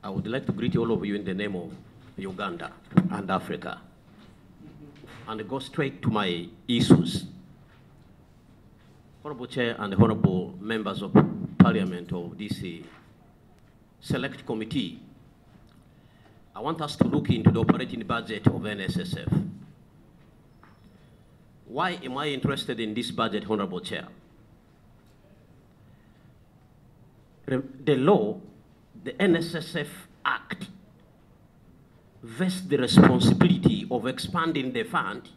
I would like to greet all of you in the name of Uganda and Africa, and go straight to my issues. Honorable Chair and honorable members of Parliament of this select committee, I want us to look into the operating budget of NSSF. Why am I interested in this budget, Honorable Chair? The law, the NSSF Act, vests the responsibility of expanding the fund,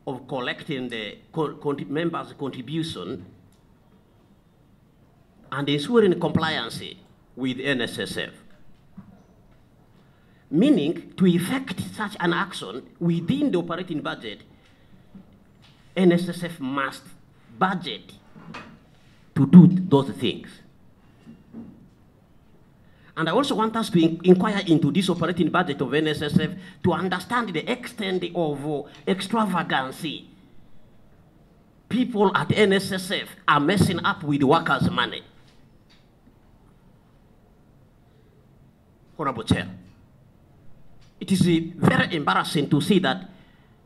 of collecting the members' contribution, and ensuring compliance with NSSF. Meaning, to effect such an action within the operating budget, NSSF must budget to do those things. And I also want us to inquire into this operating budget of NSSF to understand the extent of extravagance. People at NSSF are messing up with workers' money. Honorable Chair, it is very embarrassing to see that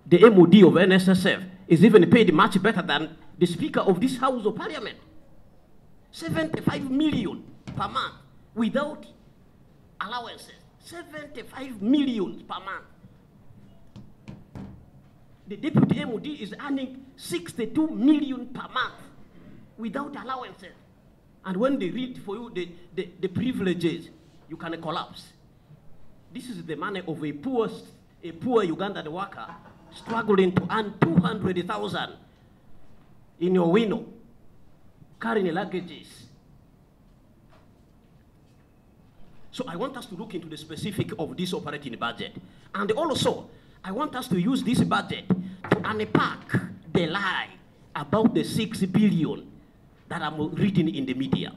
the MOD of NSSF is even paid much better than the Speaker of this House of Parliament. 75 million per month without allowances. 75 million per month. The Deputy MOD is earning 62 million per month without allowances. And when they read for you the privileges, you can collapse. This is the money of a poor Ugandan worker struggling to earn 200,000 in your window, carrying luggages. So I want us to look into the specific of this operating budget. And also, I want us to use this budget to unpack the lie about the 6 billion that I'm reading in the media.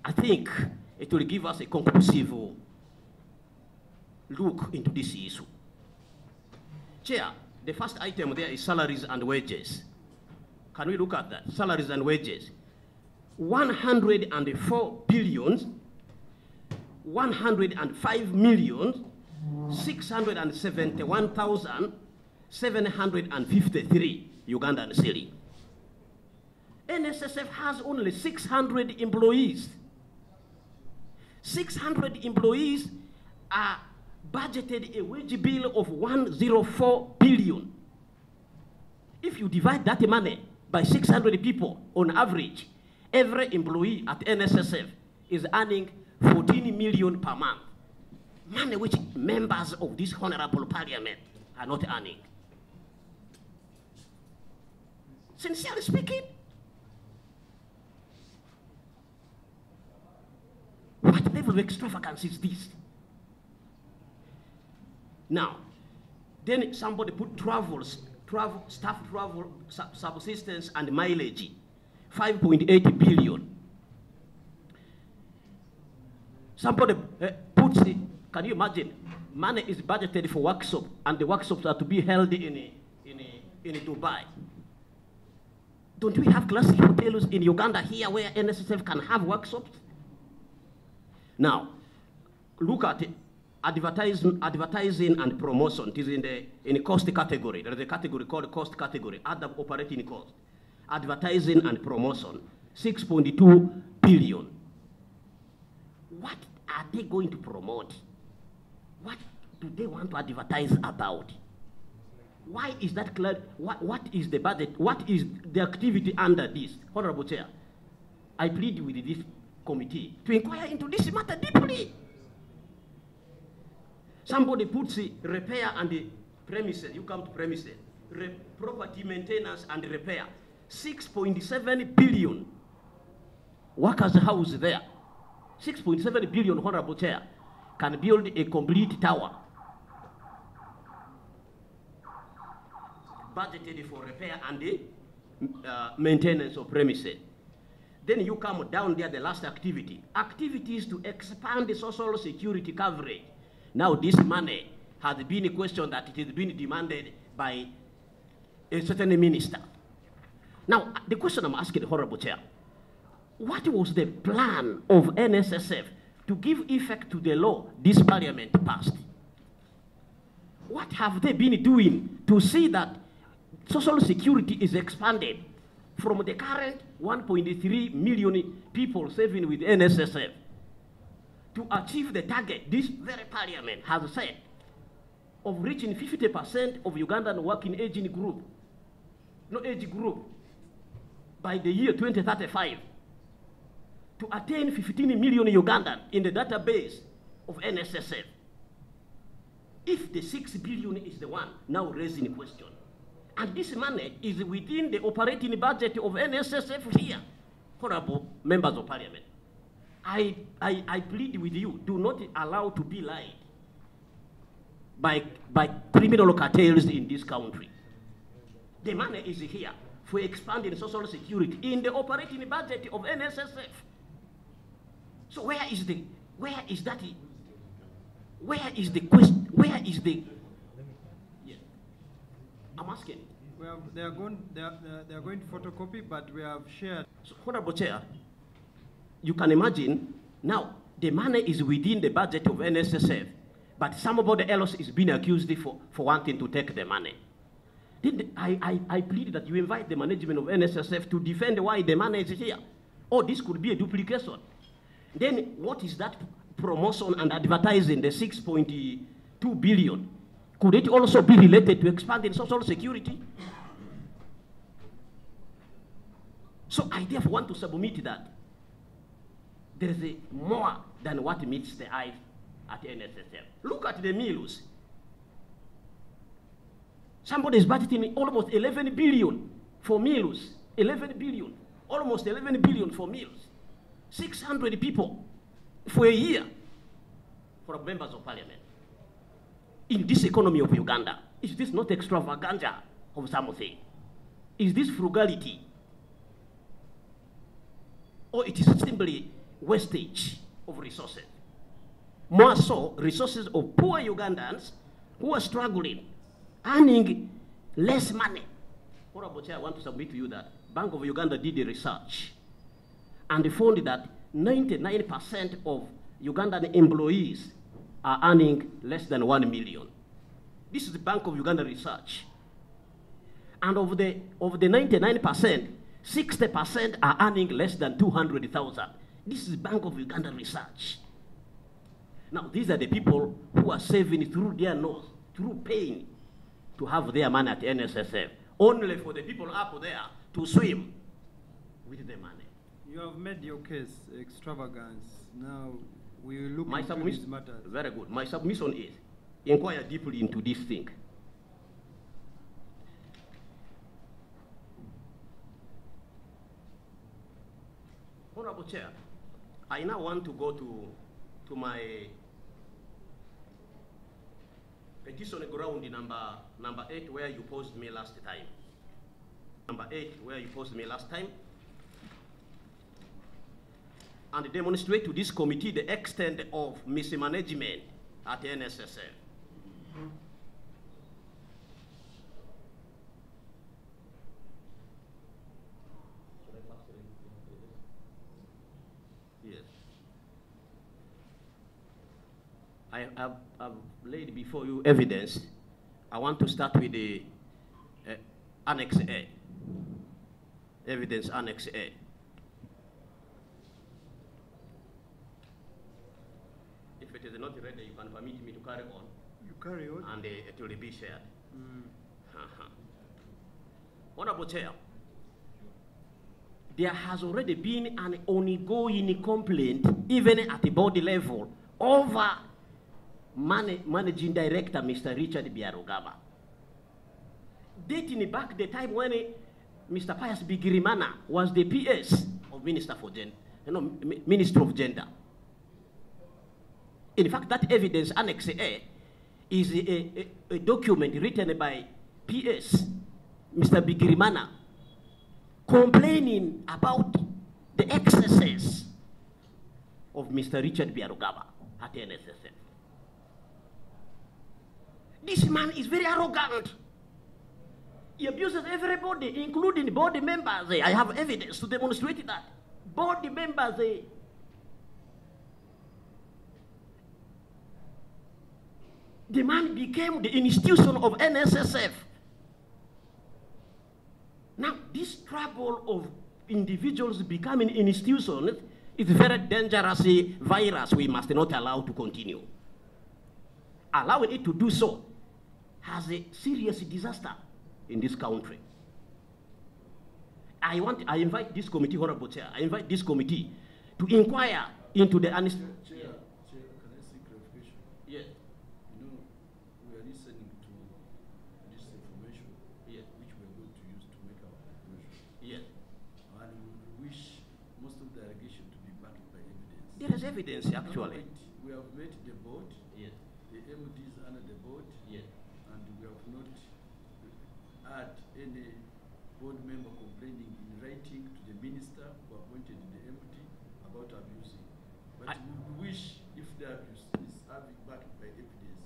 I think it will give us a conclusive look into this issue. Chair, the first item there is salaries and wages. Can we look at that? Salaries and wages. 104 billion, 105 million, 671,753 Ugandan cedi. NSSF has only 600 employees. 600 employees are budgeted a wage bill of 104 billion. If you divide that money by 600 people on average, every employee at NSSF is earning 14 million per month. Money which members of this honorable parliament are not earning. Sincerely speaking, what level of extravagance is this? Now, then somebody put staff travel, subsistence and mileage, 5.8 billion. Somebody puts it, can you imagine, money is budgeted for workshop, and the workshops are to be held in Dubai. Don't we have classic hotels in Uganda here where NSSF can have workshops? Now, look at it. Advertising and promotion. It is in the cost category. There is a category called cost category, other operating cost. Advertising and promotion, 6.2 billion. What are they going to promote? What do they want to advertise about? Why is that clear? What is the budget? What is the activity under this? Honorable Chair, I plead with this committee to inquire into this matter deeply. Somebody puts the repair and the premises, you come to premises, property maintenance and repair, 6.7 billion. Workers' house there, 6.7 billion, Honorable Chair, can build a complete tower. Budgeted for repair and the maintenance of premises. Then you come down there, the last activity. Activities to expand the social security coverage. Now this money has been a question that it has been demanded by a certain minister. Now, the question I'm asking the Honorable Chair, what was the plan of NSSF to give effect to the law this parliament passed. What have they been doing to see that social security is expanded from the current 1.3 million people saving with NSSF to achieve the target this very parliament has set of reaching 50% of Ugandan working age group, by the year 2035, to attain 15 million Ugandan in the database of NSSF. If the 6 billion is the one now raising question, and this money is within the operating budget of NSSF here, honorable members of parliament, I plead with you, do not allow to be lied by criminal cartels in this country. The money is here for expanding social security in the operating budget of NSSF. So where is the question? Where is the? Yeah. I'm asking. Well, they are going to photocopy, but we have shared. So, Honorable Chair, you can imagine now the money is within the budget of NSSF, but somebody else is being accused for wanting to take the money. Then I plead that you invite the management of NSSF to defend why the money is here. Or this could be a duplication. Then what is that promotion and advertising, the 6.2 billion? Could it also be related to expanding social security? So I therefore want to submit that there is more than what meets the eye at NSSF. Look at the meals. Somebody is budgeting almost 11 billion for meals. 11 billion. Almost 11 billion for meals. 600 people for a year for members of parliament. In this economy of Uganda, is this not extravaganza of something? Is this frugality? Or it is simply wastage of resources? More so, resources of poor Ugandans who are struggling, earning less money. Honorable Chair, I want to submit to you that Bank of Uganda did a research and they found that 99% of Ugandan employees are earning less than 1 million. This is the Bank of Uganda research. And of the 99%, 60% are earning less than 200,000. This is Bank of Uganda research. Now, these are the people who are saving through their nose, through pain, to have their money at NSSF, only for the people up there to swim with the money. You have made your case, extravagance. Now, we will look into these matters. Very good. My submission is, inquire deeply into this thing. Honorable Chair, I now want to go to my petition ground number 8, where you posed me last time. Number 8, where you posed me last time. And demonstrate to this committee the extent of mismanagement at NSSF. Yes. I've laid before you evidence. I want to start with the Annex A. Evidence Annex A. If it is not ready, you can permit me to carry on. You carry on. And it will be shared. Honorable Chair, there has already been an ongoing complaint, even at the body level, over Managing Director, Mr. Richard Byarugaba. Dating back the time when Mr. Pius Bigirimana was the PS of Minister of Gender. In fact, that evidence, Annex A, is a document written by PS, Mr. Bigirimana, complaining about the excesses of Mr. Richard Byarugaba at NSSF. This man is very arrogant. He abuses everybody, including board members. I have evidence to demonstrate that. Board members, The man became the institution of NSSF. Now, this trouble of individuals becoming institutions is a very dangerous virus we must not allow to continue. Allowing it to do so has a serious disaster in this country. I invite this committee, Honorable Chair, I invite this committee to inquire into the... Chair, can I seek clarification? Yes. You know, we are listening to this information, yes, which we are going to use to make our conclusion. Yes. And we wish most of the allegation to be backed by evidence. There is evidence, actually. We have met the board. Yes. The MDs under the board. Yes. And we have not had any board member complaining in writing to the minister who appointed the MD about abusing. But we wish if the abuse is having backed by evidence.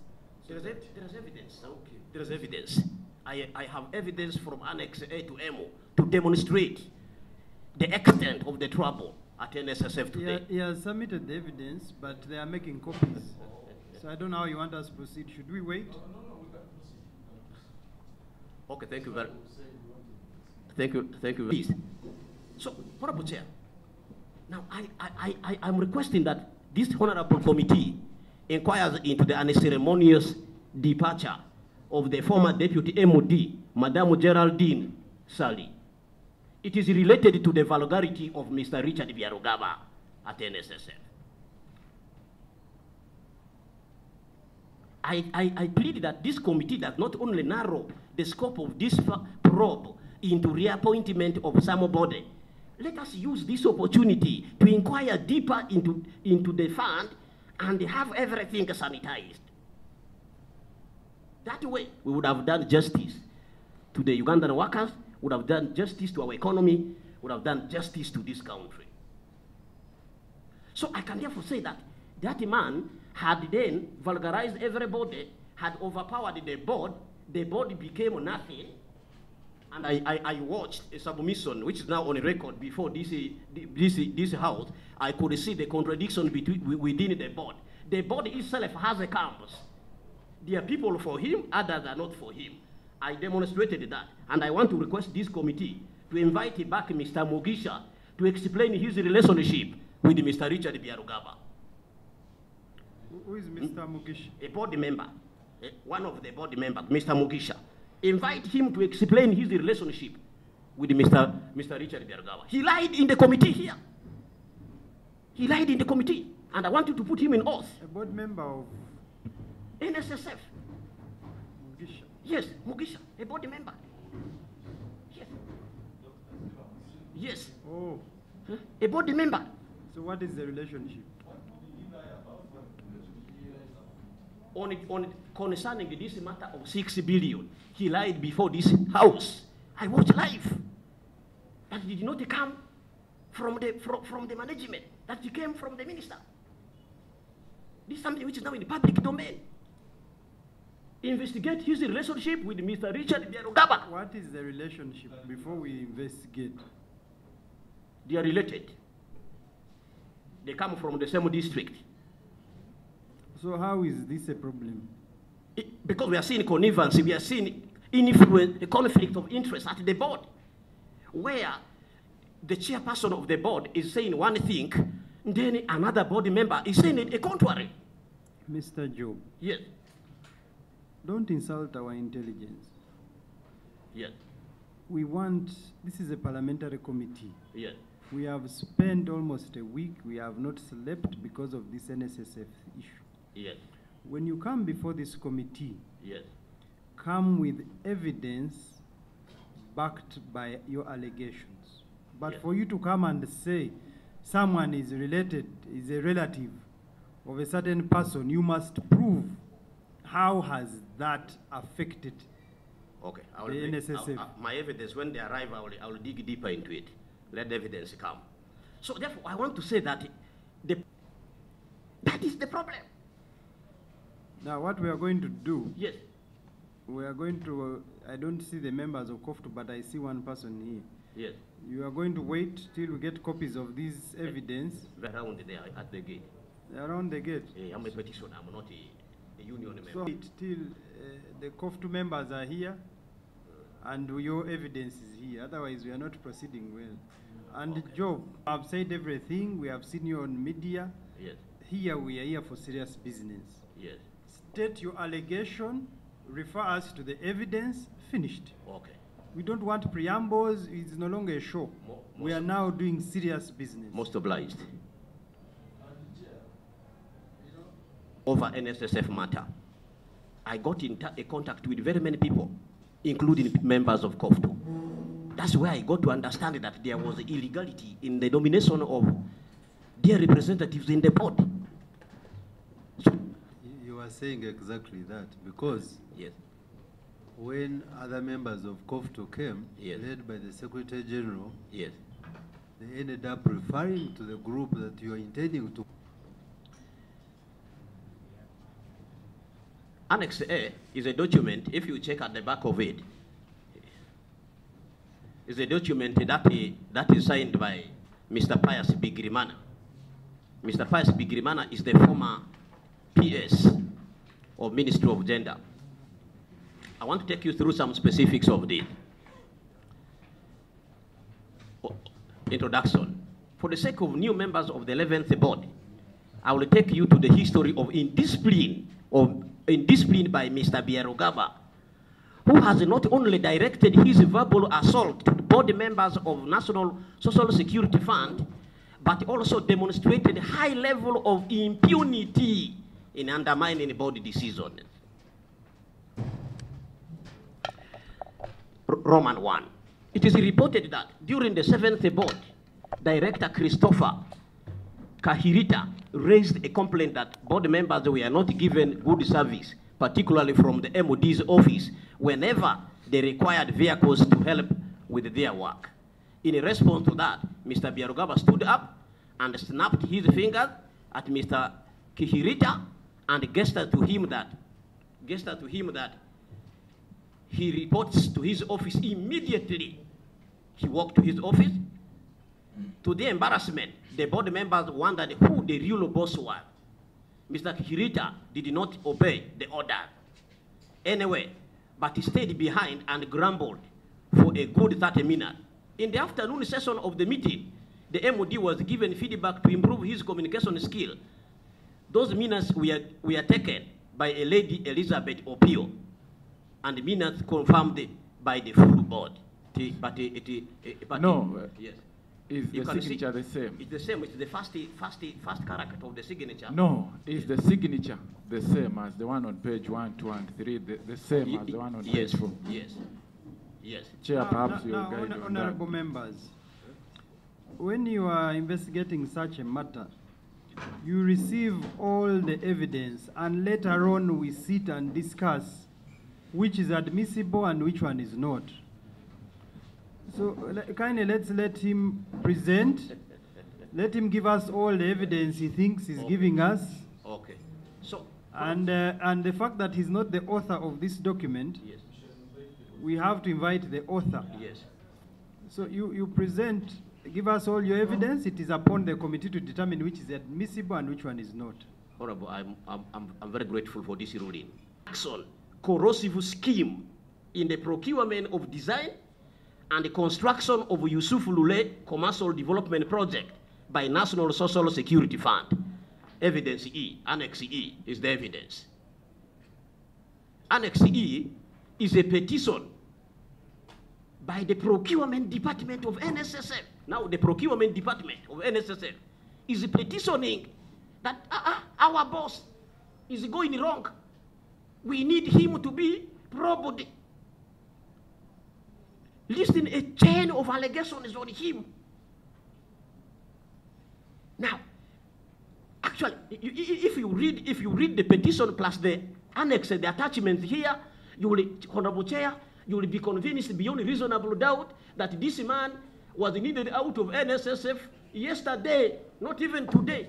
So there is evidence. Okay. There is evidence. I have evidence from Annex A to MO to demonstrate the extent of the trouble at NSSF today. He has submitted the evidence, but they are making copies. So I don't know how you want us to proceed. Should we wait? No, we can proceed. Okay, thank you very much. Thank you. Please. So, Honorable Chair, now I'm requesting that this Honorable Committee inquires into the unceremonious departure of the former Deputy MOD, Madame Geraldine Sally. It is related to the vulgarity of Mr. Richard Biarugaba at NSSF. I plead that this committee does not only narrow the scope of this probe into reappointment of somebody. Let us use this opportunity to inquire deeper into the fund and have everything sanitized. That way, we would have done justice to the Ugandan workers, would have done justice to our economy, would have done justice to this country. So I can therefore say that that man had then vulgarized everybody, had overpowered the board became nothing, and I watched a submission, which is now on a record before this house. I could see the contradiction within the board. The board itself has a campus. There are people for him, others are not for him. I demonstrated that, and I want to request this committee to invite back Mr. Mugisha to explain his relationship with Mr. Richard Biarugaba. Who is Mr. Mugisha? A board member, one of the board members, Mr. Mugisha. Invite him to explain his relationship with Mr. Richard Biarugaba. He lied in the committee here. He lied in the committee, and I want you to put him in oath. A board member of NSSF. Mugisha. Yes, Mugisha, a board member. Yes. Yes. Oh. Huh? A board member. So what is the relationship? Concerning this matter of 6 billion, he lied before this house. I watched live. That did not come from the management. That came from the minister. This is something which is now in the public domain. Investigate his relationship with Mr. Richard Biarugaba. What is the relationship before we investigate? They are related. They come from the same district. So how is this a problem? Because we are seeing connivance, we are seeing influence, a conflict of interest at the board, where the chairperson of the board is saying one thing, then another board member is saying it a contrary. Mr. Job. Yes. Don't insult our intelligence. Yes. This is a parliamentary committee. Yes. We have spent almost a week, we have not slept because of this NSSF issue. Yes. When you come before this committee, yes, come with evidence backed by your allegations. But yes, for you to come and say someone is related, is a relative of a certain person, you must prove how has that affected okay, the NSSF. My evidence, when they arrive, I will dig deeper into it. Let the evidence come. So therefore, I want to say that that is the problem. Now, what we are going to do, yes, we are going to, I don't see the members of COTFU, but I see one person here. Yes. You are going to wait till we get copies of this evidence. Around there at the gate. Around the gate? I'm a petitioner, I'm not a... a union member. So till the COTFU members are here and your evidence is here. Otherwise, we are not proceeding well. And Okay. Job, I've said everything. We have seen you on media. Yes, Here, we are here for serious business. yes. State your allegation, refer us to the evidence, finished. Okay. We don't want preambles. It's no longer a show. We are now doing serious business. Most obliged. Over NSSF matter, I got in contact with very many people, including members of COTFU. That's where I got to understand that there was illegality in the nomination of their representatives in the board. So, You are saying exactly that, because yes, when other members of COTFU came, Yes. led by the Secretary General, yes. they ended up referring to the group that you are intending to. Annex A is a document, if you check at the back of it, is a document that is signed by Mr. Pius Bigirimana. Mr. Pius Bigirimana is the former PS of Ministry of Gender. I want to take you through some specifics of the introduction. For the sake of new members of the 11th board, I will take you to the history of indiscipline by Mr. Biarogaba, who has not only directed his verbal assault to the board members of National Social Security Fund, but also demonstrated a high level of impunity in undermining board decisions. Roman 1. It is reported that during the 7th board, Director Christopher Kahirita raised a complaint that board members were not given good service, particularly from the MOD's office, whenever they required vehicles to help with their work. In response to that, Mr. Biarogaba stood up and snapped his fingers at Mr. Kahirita and gestured to him that he reports to his office immediately. He walked to his office. To their embarrassment, the board members wondered who the real boss was. Mr. Kahirita did not obey the order. Anyway, but he stayed behind and grumbled for a good 30 minutes. In the afternoon session of the meeting, the MOD was given feedback to improve his communication skill. Those minutes were taken by a lady, Elizabeth Opio, and minutes confirmed by the full board. Yes. Is You the can signature see- the same? It's the same. It's the first character of the signature. No, is the signature the same as the one on page 1, 2, and 3, the same as the one on Yes, page 4? yes, yes. Chair, perhaps you'll Now, guide on honorable that. members, when you are investigating such a matter, you receive all the evidence, and later on we sit and discuss which is admissible and which one is not. So kindly let's let him present. Let him give us all the evidence he thinks he's giving us. Okay. So, And the fact that he's not the author of this document, yes, we have to invite the author. yes. So you present, give us all your evidence. It is upon the committee to determine which is admissible and which one is not. Honorable, I'm very grateful for this ruling. Action, corrosive scheme in the procurement of design and the construction of Yusuf Lule Commercial Development Project by National Social Security Fund. Evidence E, Annex E is the evidence. Annex E is a petition by the Procurement Department of NSSF. Now the Procurement Department of NSSF is petitioning that our boss is going wrong. We need him to be probed. Listing a chain of allegations on him. Now, actually, if you read the petition plus the annex, the attachments here, you will, Honorable Chair, you will be convinced beyond reasonable doubt that this man was needed out of NSSF yesterday, not even today,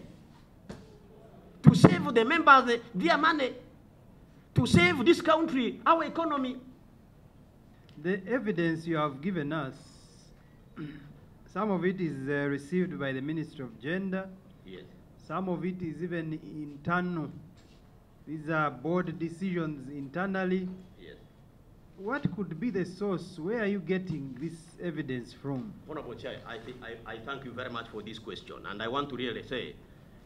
to save the members their money, to save this country, our economy. The evidence you have given us, some of it is received by the Ministry of Gender. Yes. Some of it is even internal. These are board decisions internally. Yes. What could be the source? Where are you getting this evidence from? Honorable Chair, I thank you very much for this question, and I want to really say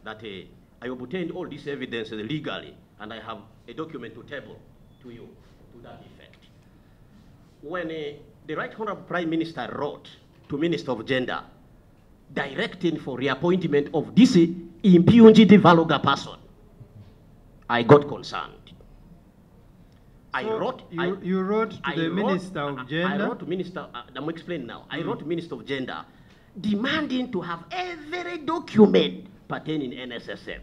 that I obtained all this evidence legally, and I have a document to table to you to that effect. When the Right Honorable Prime Minister wrote to Minister of Gender, directing for reappointment of this impugned Valoga person, I got concerned. You wrote to the Minister of Gender? I wrote to Minister, I'm explaining now. I wrote to Minister of Gender demanding to have every document pertaining NSSF.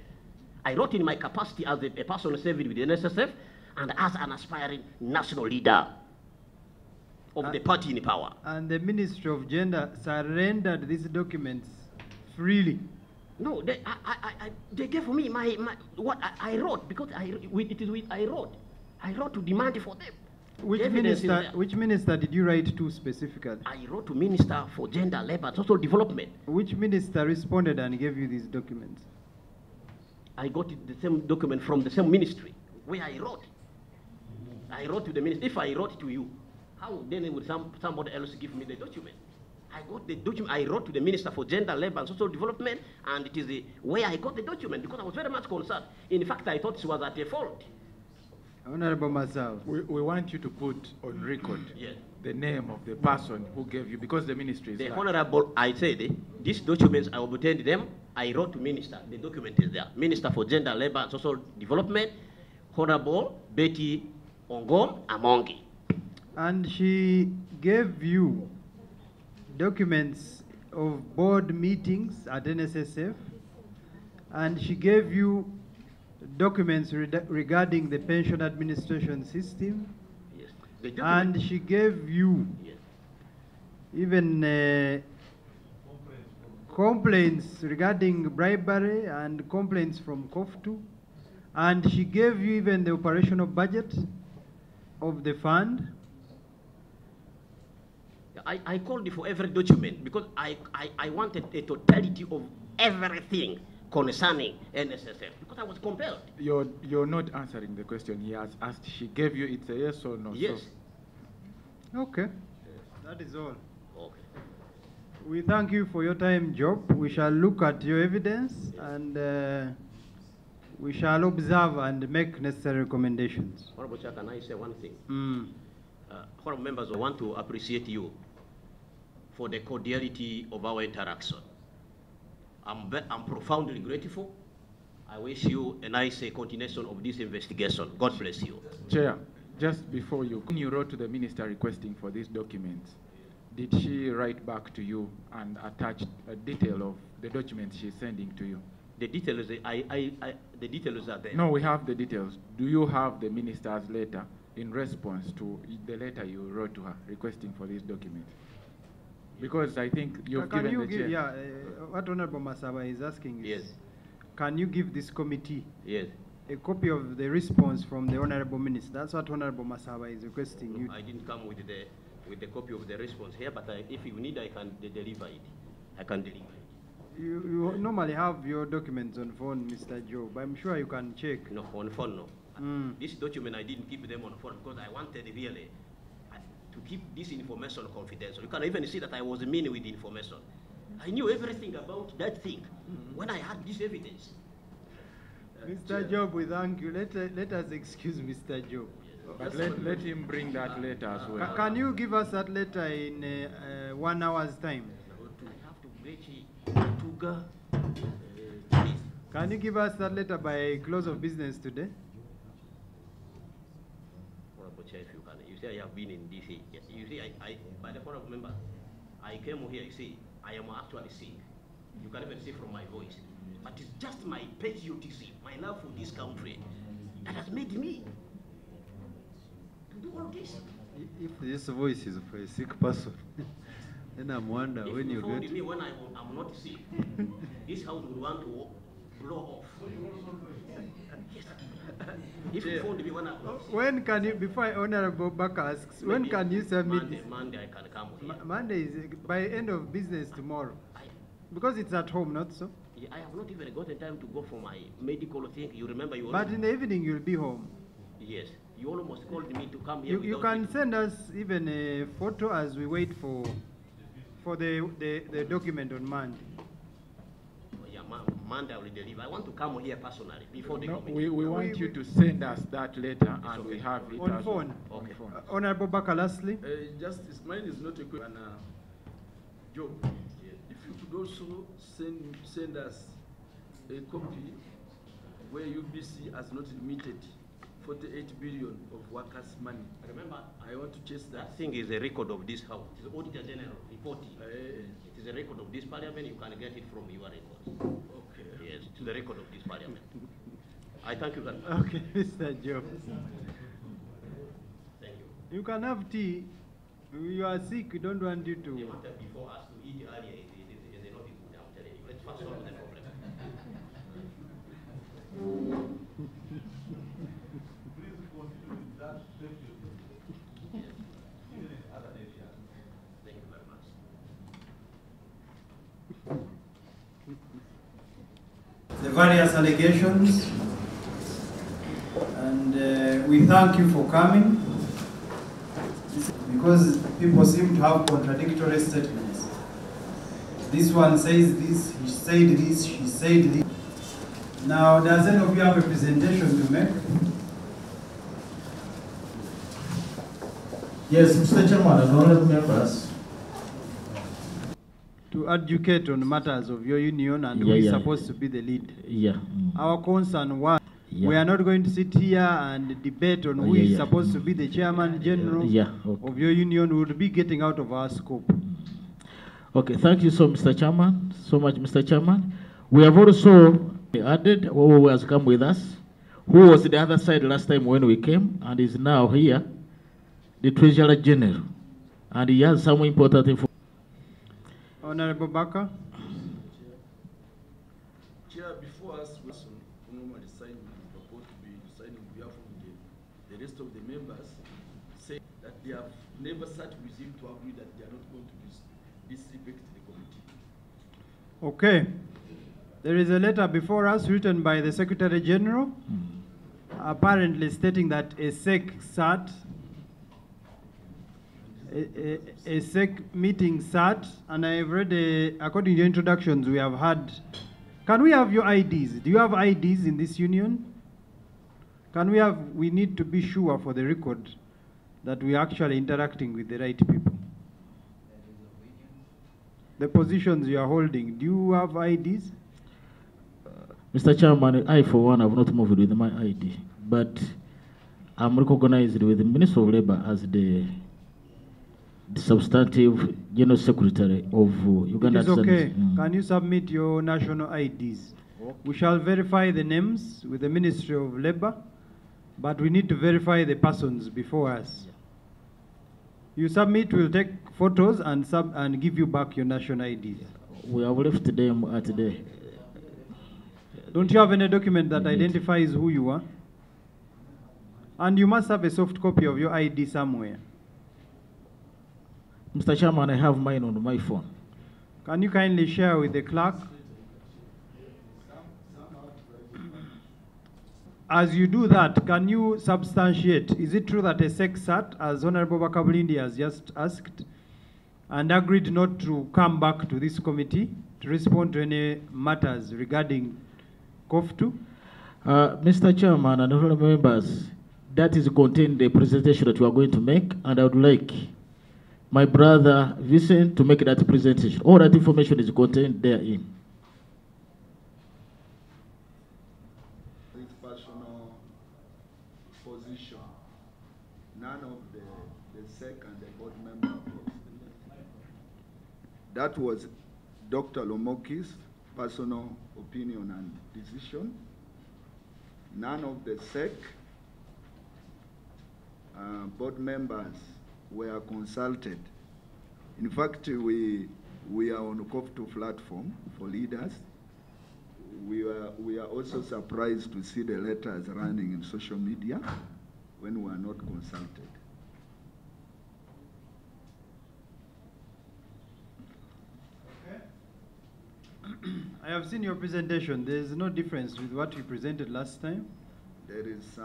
I wrote in my capacity as a person serving with the NSSF and as an aspiring national leader of the party in power. And the Ministry of Gender surrendered these documents freely? No, they gave me what I wrote, because I wrote to demand for them. Which minister did you write to specifically? I wrote to Minister for Gender, Labour and Social Development. Which minister responded and gave you these documents? I got the same document from the same ministry where I wrote. I wrote to the minister. If I wrote to you, how then would somebody else give me the document? I got the document. I wrote to the Minister for Gender, Labour and Social Development, and it is where I got the document, because I was very much concerned. In fact, I thought it was at a fault. Honorable Masao. We want you to put on record Yes. the name of the person who gave you, because the ministry is The like- Honorable, I said, these documents, I obtained them. I wrote to Minister. The document is there. Minister for Gender, Labour and Social Development, Honorable Betty Ongom Amongi. And she gave you documents of board meetings at NSSF, and she gave you documents regarding the pension administration system, Yes. and she gave you Yes. even complaints regarding bribery and complaints from COTFU, and she gave you even the operational budget of the fund. I called for every document because I wanted a totality of everything concerning NSSF, because I was compelled. You're not answering the question he has asked. She gave you, it's a yes or no? Yes. Okay, that is all. Okay. We thank you for your time, Job. We shall look at your evidence, and we shall observe and make necessary recommendations. Honorable Chair, can I say one thing? Mm. Honorable members, I want to appreciate you for the cordiality of our interaction. I'm profoundly grateful. I wish you a nice continuation of this investigation. God bless you. Chair, just before when you wrote to the minister requesting for these documents, did she write back to you and attach a detail of the documents she's sending to you? The details, the details are there. No, we have the details. Do you have the minister's letter in response to the letter you wrote to her requesting for these documents? Because I think you've Can given you the give, chair. yeah, what Honorable Masaba is asking is, Yes. can you give this committee Yes. a copy of the response from the Honorable Minister? That's what Honorable Masaba is requesting you. I didn't come with the copy of the response here, but if you need, I can deliver it. I can deliver it. You normally have your documents on phone, Mr. Job. I'm sure you can check. No, on phone, no. Mm. This document, I didn't keep them on phone because I wanted really to keep this information confidential. You can even see that I was mean with the information. I knew everything about that thing when I had this evidence. Mr. Job, we thank you. Let us excuse Mr. Job. But let him bring that letter as well. Can you give us that letter in 1 hour's time? I have to break Tuga. Please. Can you give us that letter by close of business today? Honorable Chair, if you can. You see, I have been in DC. Yes, you see, by the honorable member, I came here, you see, I am actually sick. You can even see from my voice. But it's just my patriotism, my love for this country, that has made me to do all this. If this voice is for a sick person, then I'm wondering If when you found get. me when I'm not sick, this house would want to blow off. Yes. If you found me when I'm not sick. When can you, before Honorable Baka asks, when can you submit this? Monday I can come here. Monday is by end of business tomorrow. Because it's at home, not so? I have not even gotten time to go for my medical thing. You remember you But in the evening you'll be home. Yes. You almost called me to come here. You can send us even a photo as we wait for the document on Monday. Oh, yeah, Monday I will deliver. I want to come here personally before the committee. We want you to send us that letter and we have it on as phone. well. Okay. Honorable Baka, lastly. Justice, mine is not a quick job. If you could also send us a copy where UBC has not remitted 48 billion of workers' money. Remember, I want to chase that. That thing is a record of this house. It is Auditor General reporting. It is a record of this parliament. You can get it from your records. Okay. Yes, it is the record of this parliament. I thank you very much. Okay, Mr. Job. Thank you. You can have tea. You are sick. We don't want you to. The matter before us to eat earlier is not good. I'm telling you. Let's first solve the problem. Thank you very much. The various allegations, and we thank you for coming, because people seem to have contradictory statements. This one says this, he said this, she said this. Now, does any of you have a presentation to make? Yes, Mr. Chairman and honorable members. To educate on matters of your union and who is supposed to be the lead. Yeah. Our concern was we are not going to sit here and debate on who is supposed to be the chairman general of your union. We would be getting out of our scope. Okay, thank you so much, Mr. Chairman. We have also added who has come with us, who was the other side last time when we came and is now here, the Treasurer General, and he has some important information. Honorable Baka. Chair, before us, we normally sign, purport to be signing on behalf of the rest of the members, say that they have never sat with him to agree that they are not going to disrespect the committee. Okay. There is a letter before us written by the Secretary General, apparently stating that a SEC sat, a SEC meeting sat, and I have read, according to introductions we have had. Can we have your IDs? Do you have IDs in this union? We need to be sure for the record that we are actually interacting with the right people. The positions you are holding, do you have IDs? Mr. Chairman, I for one have not moved with my ID, but I'm recognized with the Minister of Labour as the substantive General Secretary of Uganda. It is okay. Can you submit your national IDs? Okay. We shall verify the names with the Ministry of Labour, but we need to verify the persons before us. You submit, we'll take photos and give you back your national IDs. We have left them at the... Don't you have any document that identifies who you are? And you must have a soft copy of your ID somewhere. Mr. Chairman, I have mine on my phone. Can you kindly share with the clerk? As you do that, can you substantiate, is it true that a SEC sat, as Honorable Bakabulindi has just asked, and agreed not to come back to this committee to respond to any matters regarding COTFU? Mr. Chairman and honorable members, that is contained in the presentation that we are going to make, and I would like my brother Vincent to make that presentation. All that information is contained therein. His personal position, none of the SEC and the board members. That was Dr. Lomoki's personal opinion and decision. None of the SEC board members were consulted. In fact, we are on a COTFU platform for leaders. We are also surprised to see the letters running in social media when we are not consulted. I have seen your presentation. There is no difference with what you presented last time. There is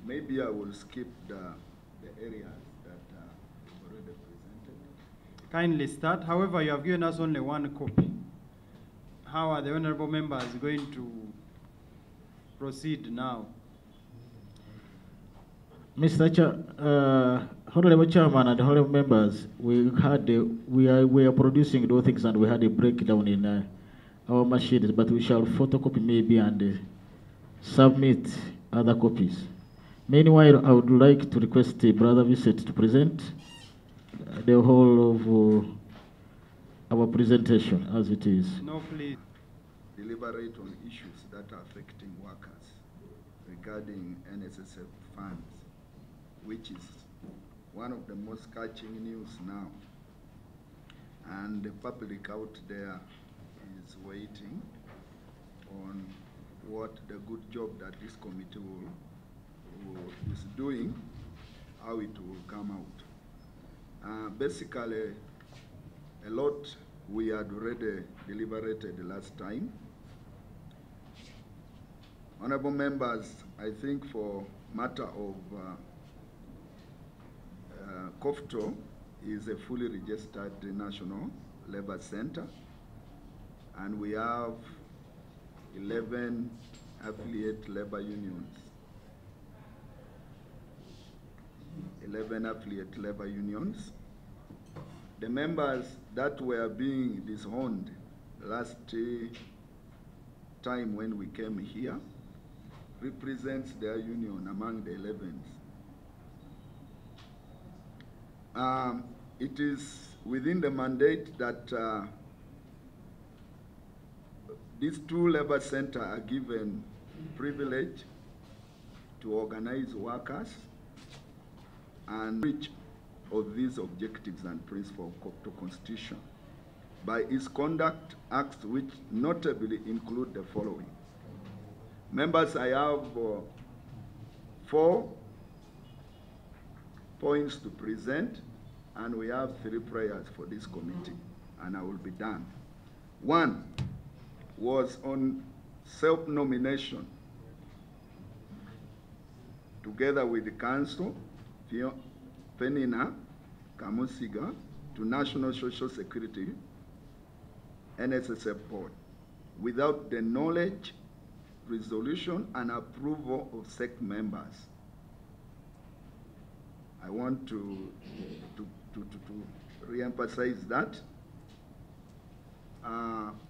maybe I will skip the areas that you've already presented. Kindly start. However, you have given us only one copy. How are the honorable members going to proceed now? Mr. Honorable Chairman and honorable members, we are producing those things, and we had a breakdown in our machines, but we shall photocopy maybe and submit other copies. Meanwhile, I would like to request Brother Vincent to present the whole of our presentation as it is. No, please. Deliberate on issues that are affecting workers regarding NSSF funds, which is one of the most catching news now. And the public out there is waiting on what the good job that this committee is doing, how it will come out. Basically, a lot we had already deliberated last time. Honorable members, I think for matter of COTFU is a fully registered national labor center, and we have 11 affiliate labor unions. 11 affiliate labor unions. The members that were being disowned last time when we came here represents their union among the 11s. It is within the mandate that these two labor centers are given privilege to organize workers and reach of these objectives and principles of COTFU Constitution by its conduct acts, which notably include the following. Members, I have 4 points to present, and we have 3 prayers for this committee, and I will be done. 1 was on self-nomination, together with the council, Penina Kamusiga, to National Social Security NSSF Board, without the knowledge, resolution, and approval of SEC members. I want to re-emphasize that.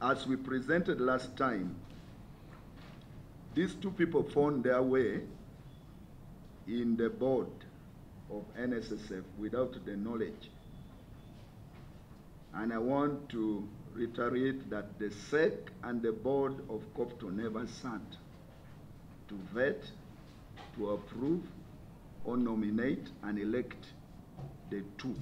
As we presented last time, these 2 people found their way in the board of NSSF without the knowledge. And I want to reiterate that the SEC and the board of COTFU never sat to vet, to approve, or nominate and elect the 2.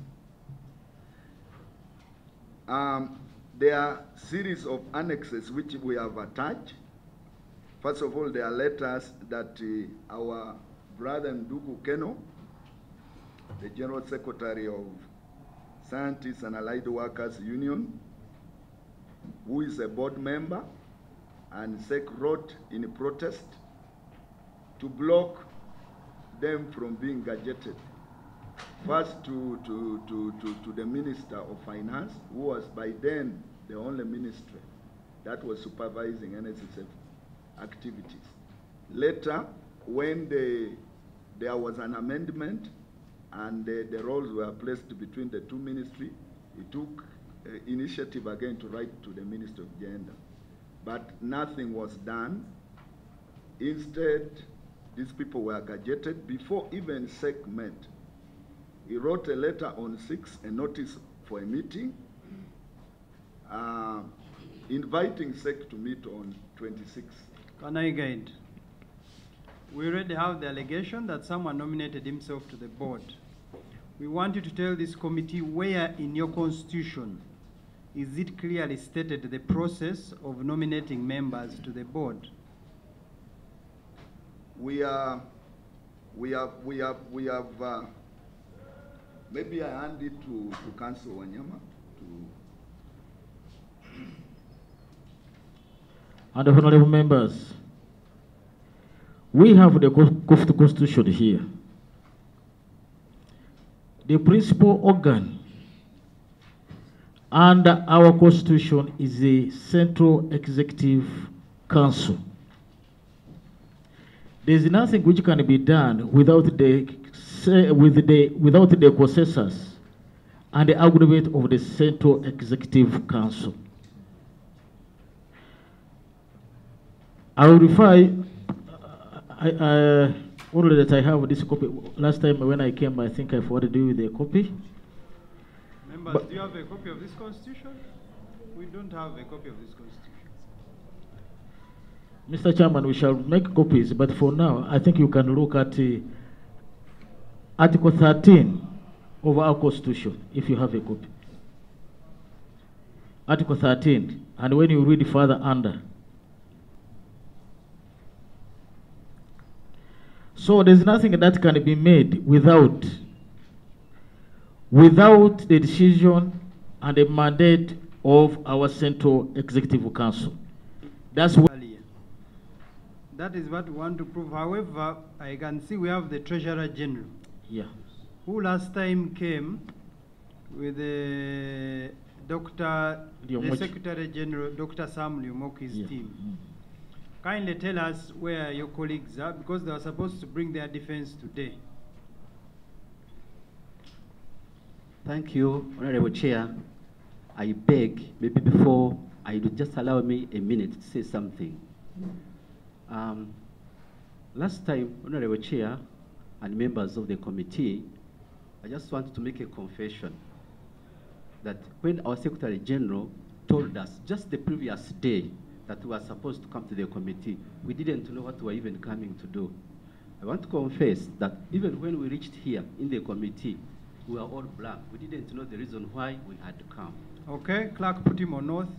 There are series of annexes which we have attached. First of all, there are letters that our brother Ndugu Keno, the General Secretary of Scientists and Allied Workers Union, who is a board member, and SEC wrote in protest to block them from being gadgeted. First to the Minister of Finance, who was by then the only ministry that was supervising NSSF activities. Later, when there was an amendment and the roles were placed between the 2 ministries, he took initiative again to write to the Minister of Gender. But nothing was done. Instead, these people were gadgeted before even SEC met. He wrote a letter on 6, a notice for a meeting, inviting SEC to meet on 26. Can I guide? We already have the allegation that someone nominated himself to the board. We want you to tell this committee where in your constitution is it clearly stated the process of nominating members to the board. We have maybe I hand it to Council Wanyama to. And honorable members, we have the COTFU Constitution here. The principal organ under our Constitution is the Central Executive Council. There is nothing which can be done without the consensus and the agreement of the Central Executive Council. I will refer. Only that I have this copy. Last time when I came, I think I forwarded you with a copy. Members, do you have a copy of this Constitution? We don't have a copy of this Constitution. Mr. Chairman, we shall make copies, but for now, I think you can look at Article 13 of our Constitution, if you have a copy. Article 13, and when you read further under. So there's nothing that can be made without the decision and the mandate of our Central Executive Council. That's what. That is what we want to prove. However, I can see we have the Treasurer General. Yeah. Who last time came with the Secretary General, Dr. Sam Liumoki's team. Kindly tell us where your colleagues are, because they are supposed to bring their defense today. Thank you, Honorable Chair. I beg, maybe before I do, just allow me a minute to say something. Last time, Honorable Chair and members of the committee, I just wanted to make a confession that when our Secretary General told us just the previous day that we were supposed to come to the committee, we didn't know what we were even coming to do. I want to confess that even when we reached here in the committee, we were all blank. We didn't know the reason why we had to come. Okay, clerk put him on oath.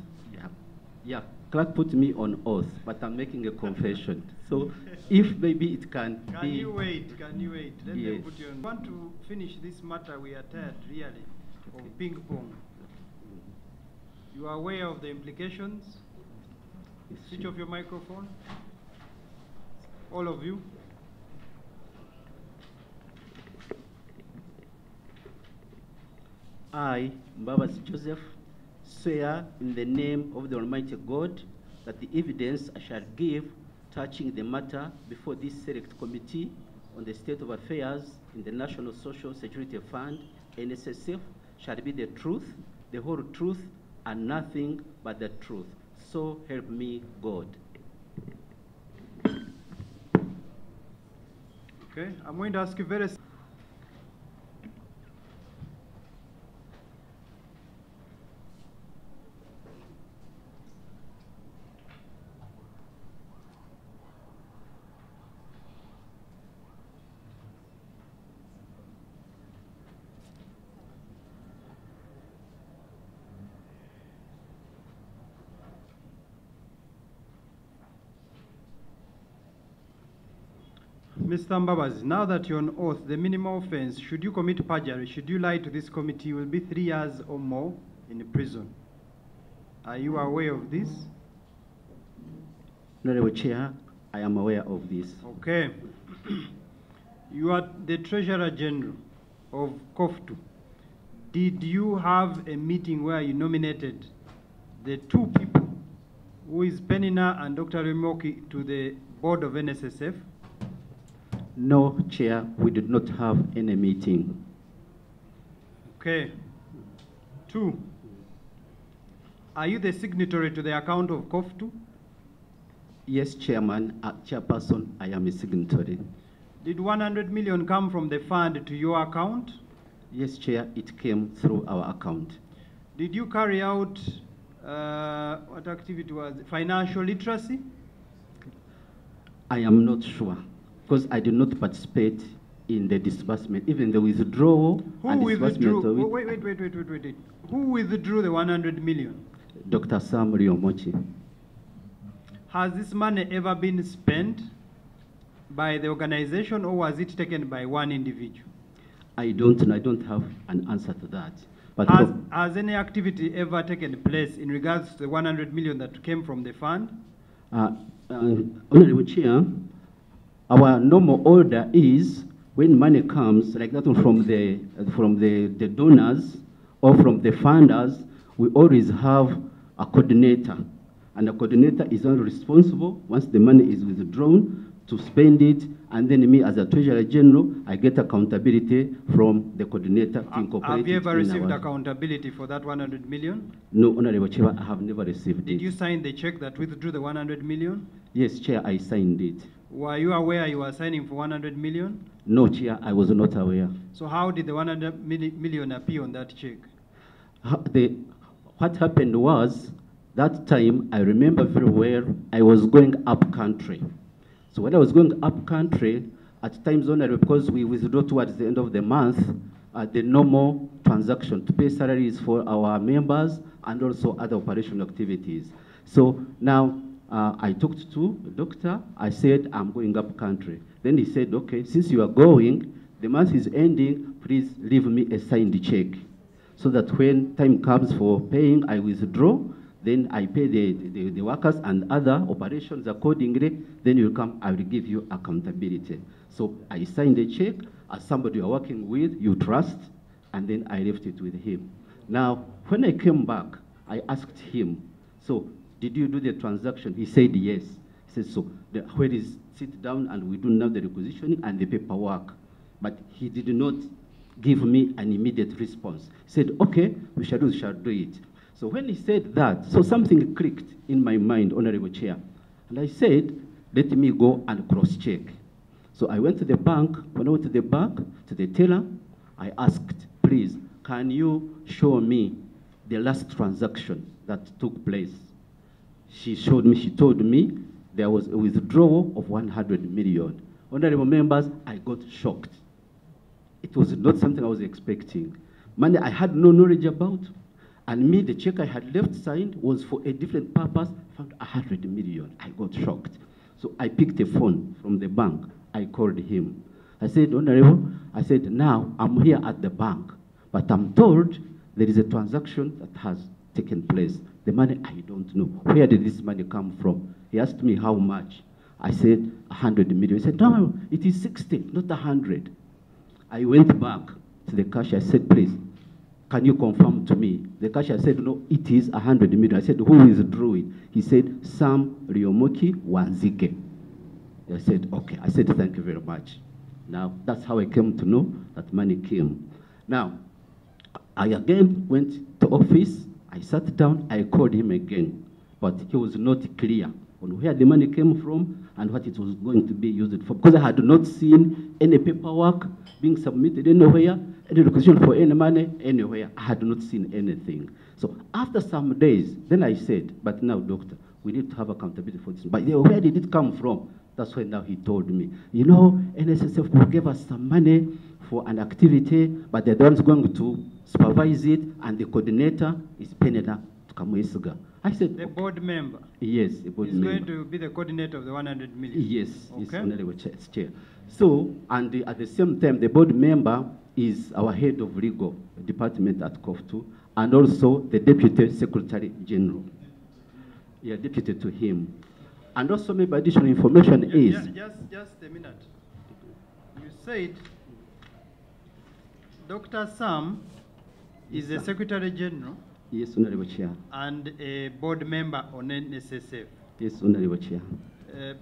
Yeah, clerk put me on oath, but I'm making a confession. So if maybe it can be... Can you wait? Let yes. them put you on. I want to finish this matter. We are tired, really, of ping pong. You are aware of the implications? Switch off your microphone. All of you. I, Mbabas Joseph, swear in the name of the Almighty God that the evidence I shall give touching the matter before this select committee on the state of affairs in the National Social Security Fund, NSSF, shall be the truth, the whole truth, and nothing but the truth. So help me God. Okay, I'm going to ask you very... Mr. Mbabas, now that you're on oath, the minimum offense, should you commit perjury, should you lie to this committee, will be 3 years or more in prison. Are you aware of this? Honorable Chair, I am aware of this. Okay. You are the Treasurer General of COTFU. Did you have a meeting where you nominated the 2 people, who is Penina and Dr. Remoki, to the board of NSSF? No, Chair, we did not have any meeting. Okay. 2, are you the signatory to the account of COTFU? Yes, Chairman, Chairperson, I am a signatory. Did 100 million come from the fund to your account? Yes, Chair, it came through our account. Did you carry out, what activity was it? Financial literacy? I am not sure, because I did not participate in the disbursement, even the withdrawal and disbursement of it. Wait. Who withdrew the 100 million? Dr. Sam Riomochi. Has this money ever been spent by the organization, or was it taken by one individual? I don't have an answer to that. But Has any activity ever taken place in regards to the 100 million that came from the fund? Honorable Chair, our normal order is when money comes like that from the donors or from the funders, we always have a coordinator, and the coordinator is only responsible once the money is withdrawn to spend it, and then me as a Treasurer General, I get accountability from the coordinator to incorporate. Have you ever received accountability for that 100 million? No, Honorable Chair, I have never received it. Did you sign the check that withdrew the 100 million? Yes, Chair, I signed it. Were you aware you were signing for 100 million? No, Chair, I was not aware. So how did the 100 million appear on that check? What happened was, that time, I remember very well, I was going up country. So when I was going up country, at times only because we withdraw towards the end of the month, the normal transaction to pay salaries for our members and also other operational activities. So now I talked to the doctor. I said, I'm going up country. Then he said, okay, since you are going, the month is ending, please leave me a signed check so that when time comes for paying, I withdraw. Then I pay the workers and other operations accordingly. Then you come, I will give you accountability. So I signed a check as somebody you're working with, you trust, and then I left it with him. Now, when I came back, I asked him, so did you do the transaction? He said yes. He said, so where is sit down and we do now the requisitioning and the paperwork. But he did not give me an immediate response. He said, okay, we shall do it. So when he said that, so something clicked in my mind, Honorable Chair. And I said, let me go and cross-check. So I went to the bank. When I went to the bank, to the teller, I asked, please, can you show me the last transaction that took place? She showed me, she told me there was a withdrawal of 100 million. Honorable members, I got shocked. It was not something I was expecting. Money I had no knowledge about. And me, the check I had left signed was for a different purpose, found 100 million. I got shocked. So I picked a phone from the bank. I called him. I said, Honorable, I said, now I'm here at the bank, but I'm told there is a transaction that has taken place. The money, I don't know. Where did this money come from? He asked me how much. I said, 100 million. He said, no, it is 60, not 100. I went back to the cashier. I said, please, can you confirm to me? The cashier said, no, it is 100 million. I said, who withdrew it? He said, Sam Riomoki Wanzike. I said, okay. I said, thank you very much. Now, that's how I came to know that money came. Now, I again went to office. I sat down. I called him again. But he was not clear on where the money came from and what it was going to be used for. Because I had not seen any paperwork being submitted anywhere, any requisition for any money anywhere. I had not seen anything. So after some days, then I said, but now, doctor, we need to have accountability for this. But where did it come from? That's why now he told me, you know, NSSF will give us some money for an activity, but they're the ones going to supervise it, and the coordinator is Penela Tukamwesiga. I said, the board member? Yes, the board member. He's going to be the coordinator of the 100 million? Yes, okay. Yes, Honorable Chair. So, and at the same time, the board member is our head of legal department at COTFU, and also the Deputy Secretary General. Yeah, deputy to him. And also maybe additional information is... Just a minute. You said Dr. Sam is the Secretary General. Yes, Honorable Chair. And a board member on NSSF. Yes, Honorable Chair.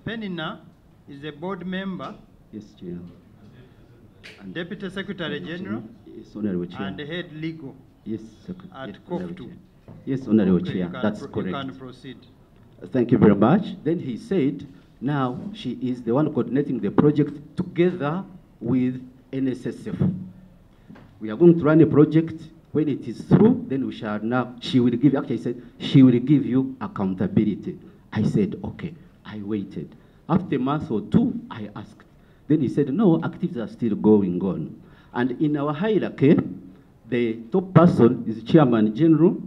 Penina is a board member. Yes, Chair. And Deputy Secretary General. Yes, Honorable Chair. And head legal. Yes, at COTFU. Yes, Honorable Chair. That's correct. You can proceed. Thank you very much. Then he said, now she is the one coordinating the project together with NSSF. We are going to run a project. When it is through, then we shall now, she will give, actually he said, she will give you accountability. I said, okay. I waited. After a month or two, I asked. Then he said, no, activities are still going on. And in our hierarchy, the top person is Chairman General,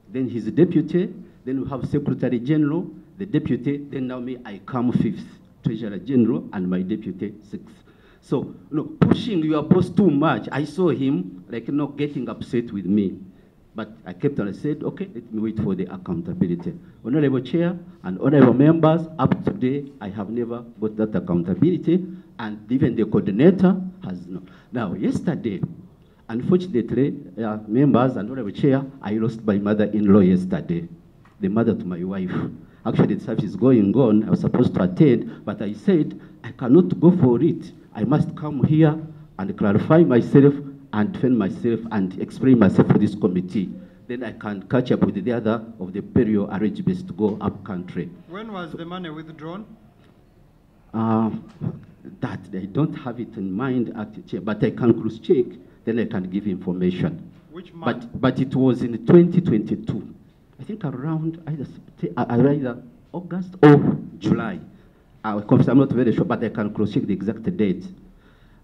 then his deputy, then we have Secretary General, the deputy, then now me, I come fifth, Treasurer General, and my deputy sixth. So, pushing your boss too much, I saw him like getting upset with me. But I kept on, I said, okay, let me wait for the accountability. Honorable Chair and honorable members, up to today, I have never got that accountability, and even the coordinator has not. Now, yesterday, unfortunately, members and honorable Chair, I lost my mother-in-law yesterday, the mother to my wife. Actually, the service is going on. I was supposed to attend, but I said, I cannot go for it. I must come here and clarify myself and defend myself and explain myself to this committee. Then I can catch up with the other of the burial arrangements to go up country. When was the money withdrawn? That I don't have it in mind, actually, but I can cross-check, then I can give information. Which month? But it was in 2022. I think around either August or July. I'm not very sure, but I can cross-check the exact date.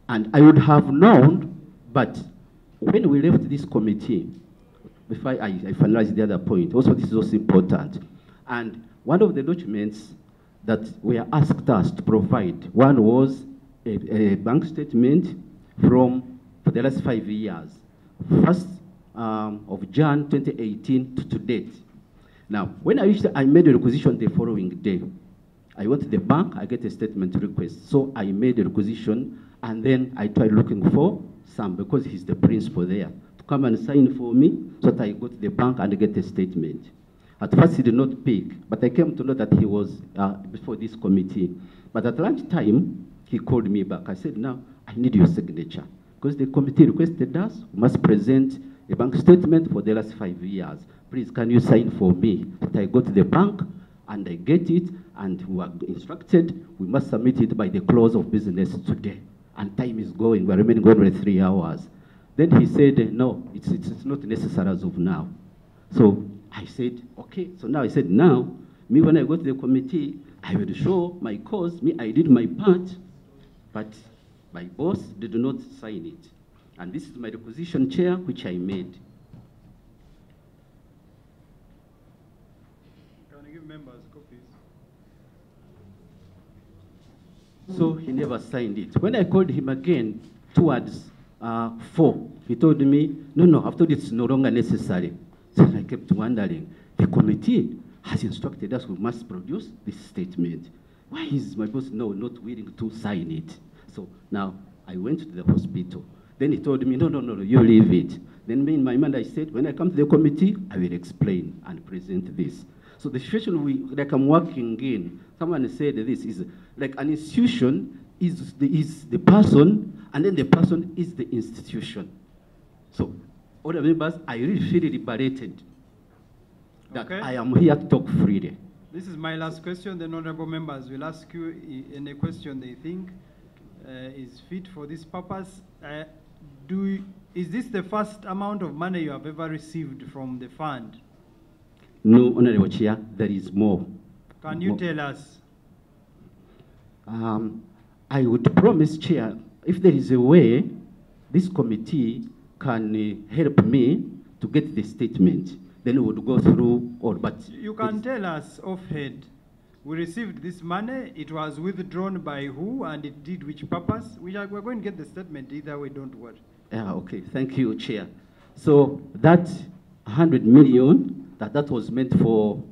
And I would have known, but when we left this committee, before I finalized the other point, also this is also important. And one of the documents that were asked us to provide, one was a bank statement for the last 5 years, 1st of Jan 2018 to date. Now, when I reached, I made a requisition the following day. I went to the bank, I get a statement request. So I made a requisition, and then I tried looking for Sam, because he's the principal there, to come and sign for me, so that I go to the bank and get a statement. At first, he did not pick, but I came to know that he was before this committee. But at lunchtime, he called me back. I said, now, I need your signature, because the committee requested us, we must present a bank statement for the last 5 years. Please, can you sign for me? That I go to the bank, and I get it, and we are instructed, we must submit it by the close of business today. And time is going, we're remaining only 3 hours. Then he said, no, it's not necessary as of now. So I said, okay. So now I said, now, me when I go to the committee, I will show my cause, me, I did my part, but my boss did not sign it. And this is my requisition, Chair, which I made. Can you give members copies? So he never signed it. When I called him again towards 4, he told me, no, I've told it's no longer necessary. So I kept wondering, the committee has instructed us we must produce this statement. Why is my boss not willing to sign it? So now I went to the hospital. Then he told me, no, you leave it. Then me in my mind I said, when I come to the committee, I will explain and present this. So the situation like I'm working in, someone said this is like an institution is the person, and then the person is the institution. So all the members, I really feel liberated that I am here to talk freely. This is my last question. The honorable members will ask you any question they think is fit for this purpose. Is this the first amount of money you have ever received from the fund? No, Honorable Chair, there is more. Can you tell us? I would promise, Chair, if there is a way, this committee can help me to get the statement. Then we would go through all. But you can tell us offhand. We received this money. It was withdrawn by who, and it did which purpose? We're going to get the statement either way. Don't worry. Okay. Thank you, Chair. So that 100 million that was meant for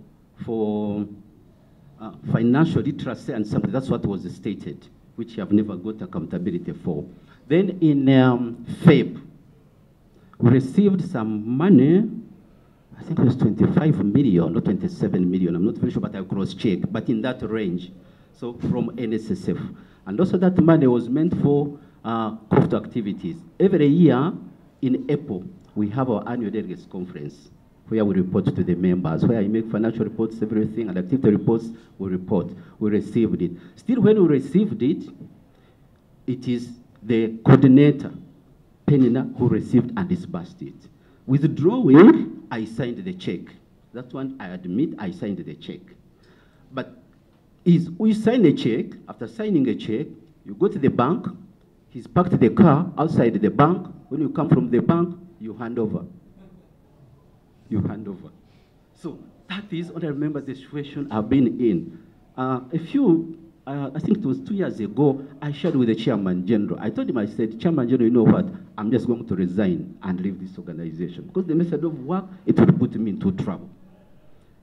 financial literacy and something. That's what was stated, which you have never got accountability for. Then in Feb, we received some money. I think it was 25 million, not 27 million. I'm not very sure, but I'll cross-check. But in that range, so from NSSF. And also that money was meant for COTFU activities. Every year in April, we have our annual delegates conference where we report to the members, where I make financial reports, everything, and activity reports, we report. We received it. Still, when we received it, it is the coordinator, Penina, who received and disbursed it. Withdrawing, I signed the check. That one, I admit, I signed the check. But we sign a check. After signing a check, you go to the bank. He's parked the car outside the bank. When you come from the bank, you hand over. You hand over. So that is what I remember the situation I've been in. A few I think it was 2 years ago, I shared with the Chairman General. I told him, I said, Chairman General, you know what? I'm just going to resign and leave this organization because the method of work, it would put me into trouble.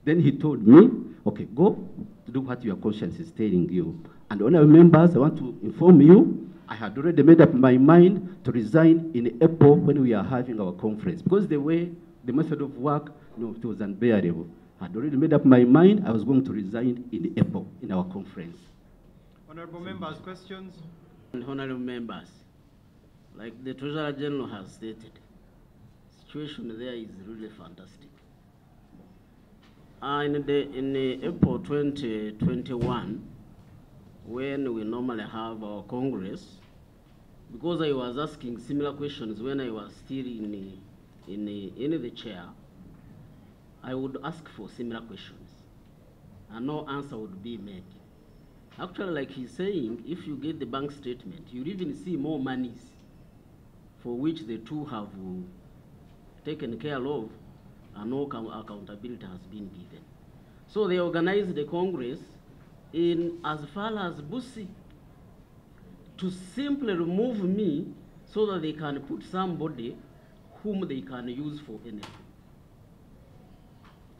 Then he told me, okay, go to do what your conscience is telling you. And honorable members, I want to inform you, I had already made up my mind to resign in April when we are having our conference because the way, the method of work, it was unbearable. I had already made up my mind, I was going to resign in April in our conference. Honorable members, questions? Honorable members, like the Treasurer General has stated, situation there is really fantastic. In April 2021, when we normally have our Congress, because I was asking similar questions when I was still in the chair, I would ask for similar questions, and no answer would be made. Actually, like he's saying, if you get the bank statement, you'll even see more monies for which the two have taken care of, and no accountability has been given. So they organized the Congress in as far as Busi to simply remove me so that they can put somebody whom they can use for anything.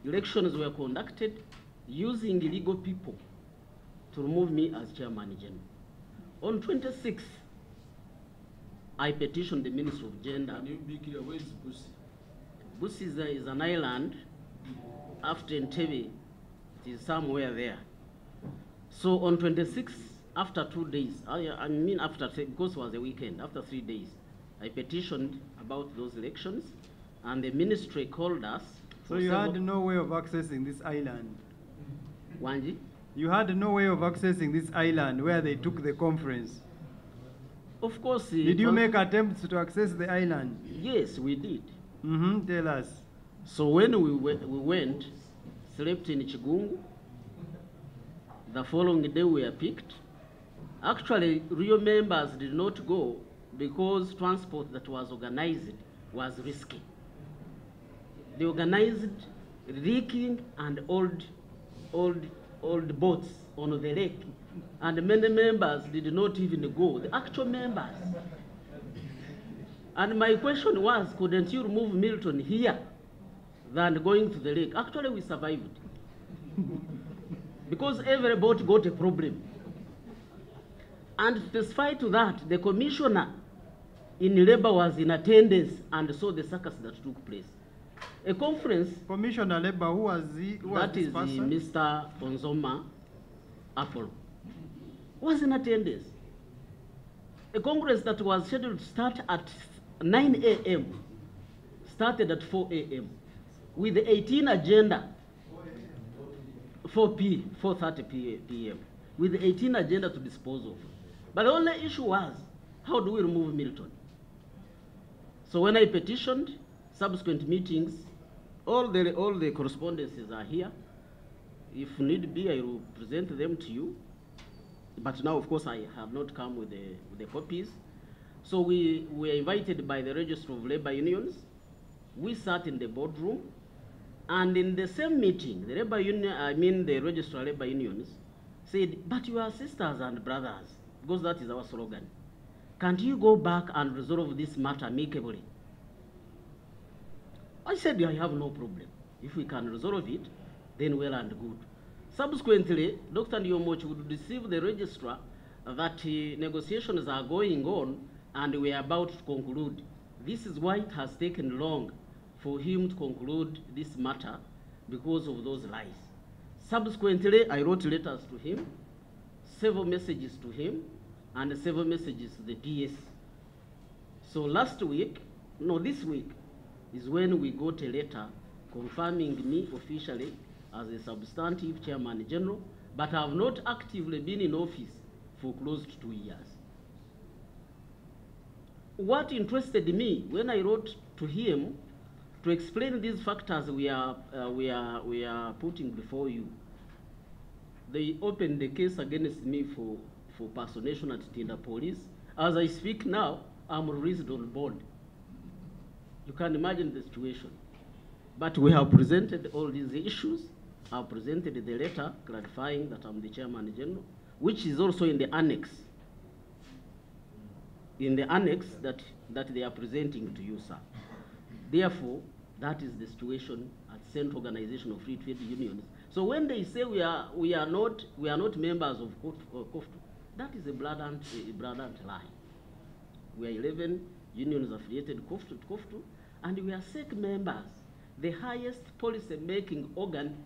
Elections were conducted using illegal people to remove me as Chairman General. On 26th, I petitioned the Minister of Gender. Can you be clear, where is Busi? Busi is an island after Entebbe. It is somewhere there. So on 26th, after 2 days, because it was a weekend, after 3 days, I petitioned about those elections, and the ministry called us. So you had no way of accessing this island? Wanji? You had no way of accessing this island where they took the conference? Of course. Did you make attempts to access the island? Yes, we did. Tell us. So when we went, slept in Chigungu, the following day we were picked. Actually, real members did not go because transport that was organized was risky. They organized leaking and old boats on the lake, and many members did not even go, the actual members. And my question was, couldn't you remove Milton here than going to the lake? Actually, we survived. Because every boat got a problem. And despite that, the commissioner in labor was in attendance and saw the circus that took place. A conference. Commissioner Labor, who was he? That is Mr. Onzoma Apollo. Was in attendance. A congress that was scheduled to start at 9 a.m. started at 4 a.m. with the 18 agenda. 4:30 p.m. with the 18 agenda to dispose of. But the only issue was, how do we remove Milton? So when I petitioned, subsequent meetings, all the correspondences are here. If need be, I will present them to you. But now, of course, I have not come with the copies. So we were invited by the Register of Labor Unions. We sat in the boardroom. And in the same meeting, the labor union, the Registrar Labor Unions said, but you are sisters and brothers, because that is our slogan. Can't you go back and resolve this matter amicably? I said, I have no problem. If we can resolve it, then well and good. Subsequently, Dr. Nyomochi would receive the registrar that negotiations are going on and we are about to conclude. This is why it has taken long for him to conclude this matter, because of those lies. Subsequently, I wrote letters to him, several messages to him, and several messages to the DS. So this week is when we got a letter confirming me officially as a substantive Chairman General, but I have not actively been in office for close to 2 years. What interested me when I wrote to him to explain these factors we are putting before you, they opened the case against me for personation at Tinda Police. As I speak now, I'm released on bond. You can imagine the situation. But we have presented all these issues. I've presented the letter clarifying that I'm the Chairman General. which is also in the annex. In the annex that they are presenting to you, sir. Therefore, that is the situation at Central Organization of Free Trade Unions. So when they say we are not members of COTFU, that is a blatant lie. We are 11 unions affiliated to COTFU, and we are SEC members, the highest policy-making organ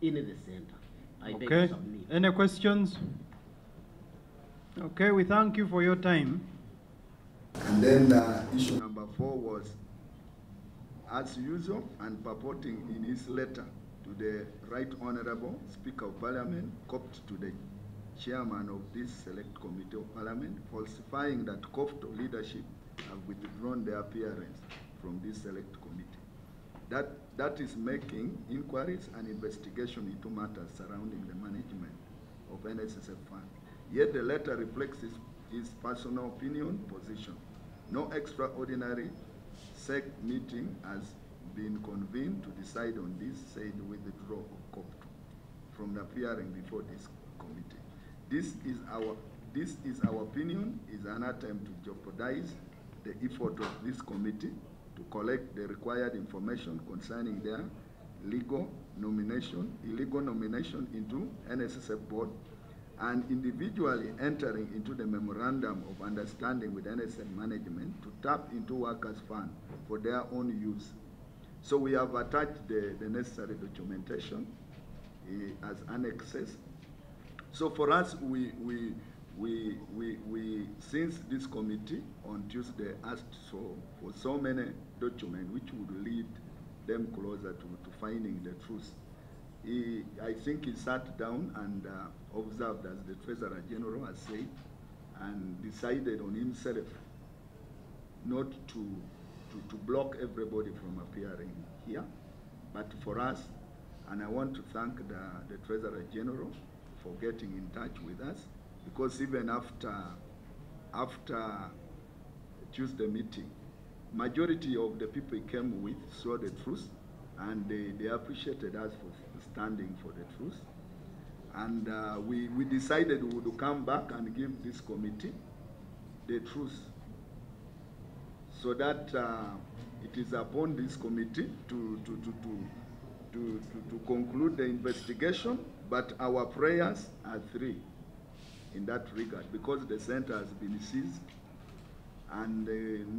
in the center. I beg to submit. Any questions? Okay, we thank you for your time. And then issue number 4 was, as usual, and purporting in his letter to the Right Honorable Speaker of Parliament, copied to the Chairman of this Select Committee of Parliament, falsifying that COFTO leadership have withdrawn their appearance from this Select Committee. That is making inquiries and investigation into matters surrounding the management of NSSF fund. Yet the letter reflects his personal opinion, position. No extraordinary SEC meeting has been convened to decide on this, said withdrawal of COFTO from appearing before this committee. This is our opinion, is an attempt to jeopardize the effort of this committee to collect the required information concerning their illegal nomination into NSSF board, and individually entering into the memorandum of understanding with NSSF management to tap into workers' fund for their own use. So we have attached the necessary documentation as annexes. So for us, since this committee on Tuesday asked for so many documents which would lead them closer to finding the truth, I think he sat down and observed, as the Treasurer General has said, and decided on himself not to block everybody from appearing here, but for us, and I want to thank the Treasurer General for getting in touch with us, because even after Tuesday meeting, majority of the people he came with saw the truth, and they appreciated us for standing for the truth. And we decided we would come back and give this committee the truth, so that it is upon this committee to conclude the investigation. But our prayers are 3 in that regard, because the center has been seized and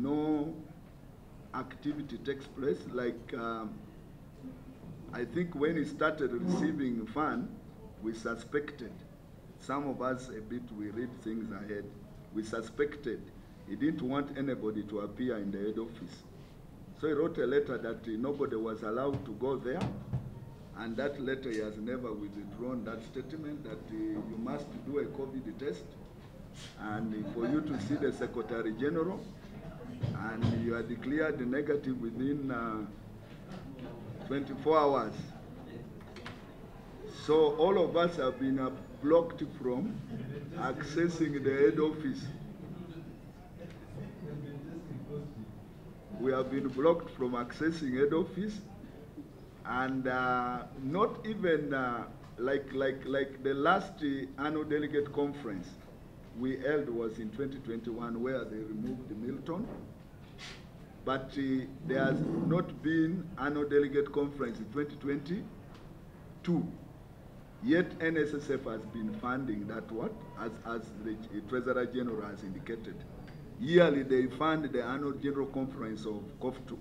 no activity takes place. Like I think when he started receiving fund, we suspected, some of us a bit, we read things ahead, we suspected he didn't want anybody to appear in the head office. So he wrote a letter that nobody was allowed to go there, and that letter he has never withdrawn that statement that you must do a COVID test, and for you to see the Secretary General, and you are declared negative within 24 hours. So all of us have been blocked from accessing the head office. We have been blocked from accessing head office, and not even like the last annual delegate conference we held was in 2021, where they removed Milton. But there has not been annual delegate conference in 2022. Yet NSSF has been funding that as the Treasurer General has indicated. Yearly they fund the annual general conference of COFTU.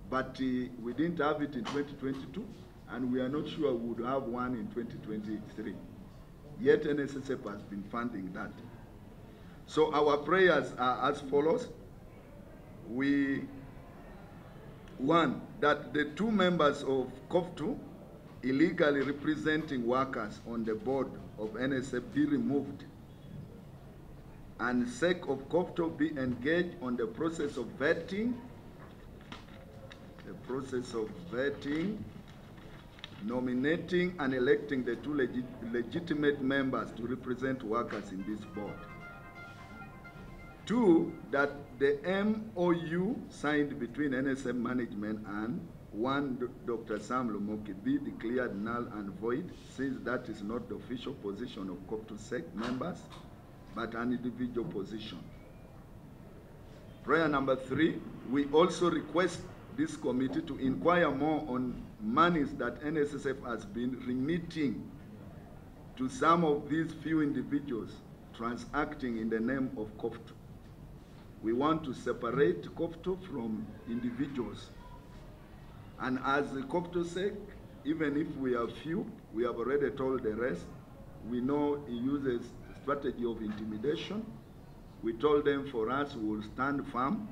But we didn't have it in 2022, and we are not sure we would have one in 2023. Yet NSSF has been funding that. So our prayers are as follows. One, that the 2 members of COFTU illegally representing workers on the board of NSSF be removed, and SEC of COFTU be engaged on the process of vetting, nominating and electing the 2 legitimate members to represent workers in this board. 2, that the MOU signed between NSSF management and one, Dr. Sam Lumoki be declared null and void, since that is not the official position of COP2SEC members, but an individual position. Prayer number 3, we also request this committee to inquire more on monies that NSSF has been remitting to some of these few individuals transacting in the name of COP2. We want to separate COP2 from individuals. And as the COP2SEC, even if we are few, we have already told the rest, we know he uses strategy of intimidation. We told them for us, we will stand firm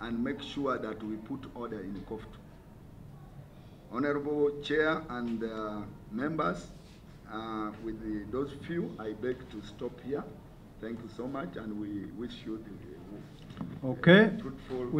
and make sure that we put order in COP2. Honorable Chair and members, with those few, I beg to stop here. Thank you so much, and we wish you the Okay. fruitful